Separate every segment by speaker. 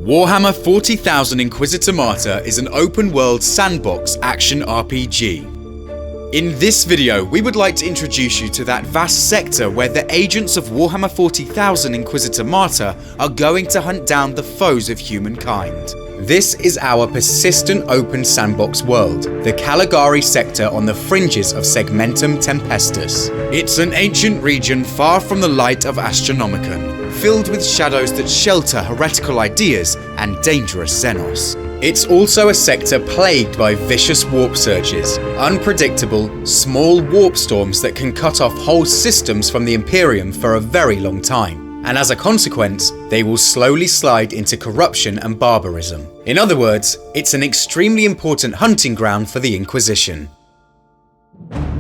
Speaker 1: Warhammer 40,000 Inquisitor Martyr is an open-world sandbox action RPG. In this video, we would like to introduce you to that vast sector where the agents of Warhammer 40,000 Inquisitor Martyr are going to hunt down the foes of humankind. This is our persistent open sandbox world, the Caligari sector on the fringes of Segmentum Tempestus. It's an ancient region far from the light of Astronomicon, filled with shadows that shelter heretical ideas and dangerous Xenos. It's also a sector plagued by vicious warp surges, unpredictable, small warp storms that can cut off whole systems from the Imperium for a very long time. And as a consequence, they will slowly slide into corruption and barbarism. In other words, it's an extremely important hunting ground for the Inquisition.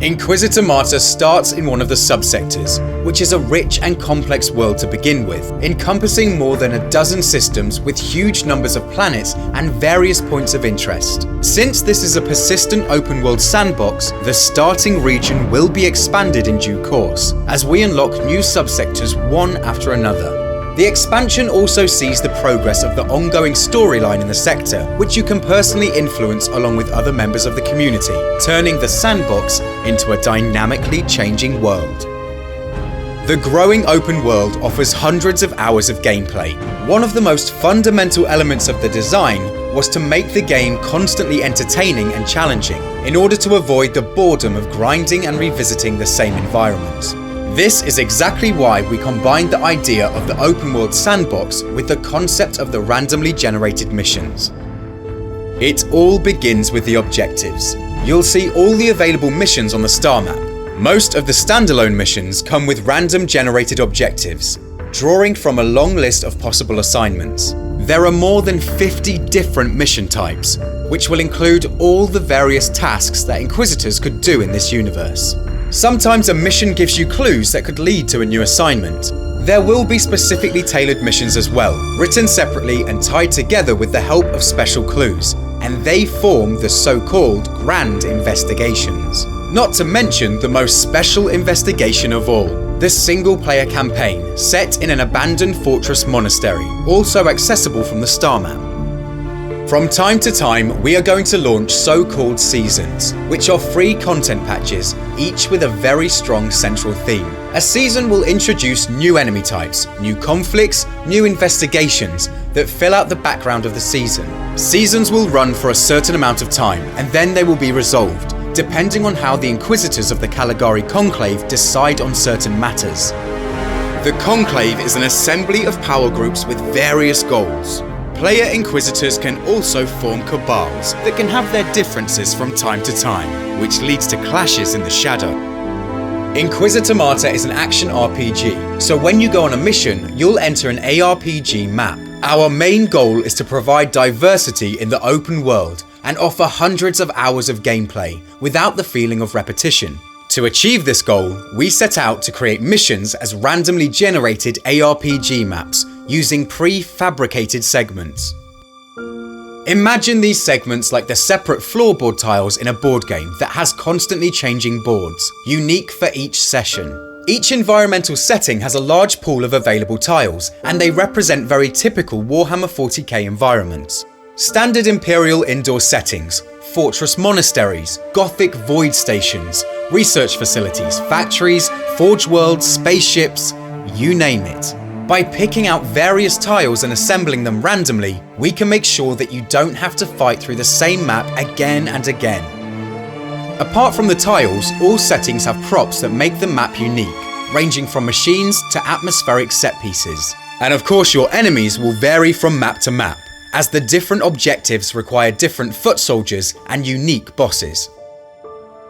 Speaker 1: Inquisitor Martyr starts in one of the subsectors, which is a rich and complex world to begin with, encompassing more than a dozen systems with huge numbers of planets and various points of interest. Since this is a persistent open world sandbox, the starting region will be expanded in due course, as we unlock new subsectors one after another. The expansion also sees the progress of the ongoing storyline in the sector, which you can personally influence along with other members of the community, turning the sandbox into a dynamically changing world. The growing open world offers hundreds of hours of gameplay. One of the most fundamental elements of the design was to make the game constantly entertaining and challenging, in order to avoid the boredom of grinding and revisiting the same environments. This is exactly why we combined the idea of the open world sandbox with the concept of the randomly generated missions. It all begins with the objectives. You'll see all the available missions on the star map. Most of the standalone missions come with random generated objectives, drawing from a long list of possible assignments. There are more than 50 different mission types, which will include all the various tasks that Inquisitors could do in this universe. Sometimes a mission gives you clues that could lead to a new assignment. There will be specifically tailored missions as well, written separately and tied together with the help of special clues, and they form the so-called Grand Investigations. Not to mention the most special investigation of all, the single-player campaign, set in an abandoned fortress monastery, also accessible from the star map. From time to time, we are going to launch so-called seasons, which are free content patches, each with a very strong central theme. A season will introduce new enemy types, new conflicts, new investigations that fill out the background of the season. Seasons will run for a certain amount of time, and then they will be resolved, depending on how the Inquisitors of the Caligari Conclave decide on certain matters. The Conclave is an assembly of power groups with various goals. Player Inquisitors can also form cabals that can have their differences from time to time, which leads to clashes in the shadow. Inquisitor Martyr is an action RPG, so when you go on a mission, you'll enter an ARPG map. Our main goal is to provide diversity in the open world and offer hundreds of hours of gameplay without the feeling of repetition. To achieve this goal, we set out to create missions as randomly generated ARPG maps using pre-fabricated segments. Imagine these segments like the separate floorboard tiles in a board game that has constantly changing boards, unique for each session. Each environmental setting has a large pool of available tiles, and they represent very typical Warhammer 40k environments. Standard Imperial indoor settings, fortress monasteries, Gothic void stations, research facilities, factories, forge worlds, spaceships, you name it. By picking out various tiles and assembling them randomly, we can make sure that you don't have to fight through the same map again and again. Apart from the tiles, all settings have props that make the map unique, ranging from machines to atmospheric set pieces. And of course, your enemies will vary from map to map, as the different objectives require different foot soldiers and unique bosses.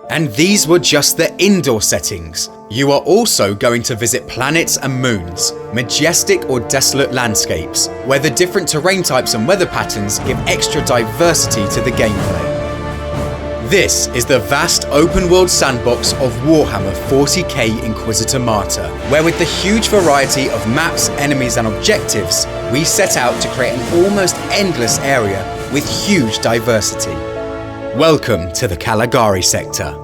Speaker 1: And these were just the indoor settings. You are also going to visit planets and moons, majestic or desolate landscapes, where the different terrain types and weather patterns give extra diversity to the gameplay. This is the vast open-world sandbox of Warhammer 40k Inquisitor Martyr, where with the huge variety of maps, enemies and objectives, we set out to create an almost endless area with huge diversity. Welcome to the Caligari sector.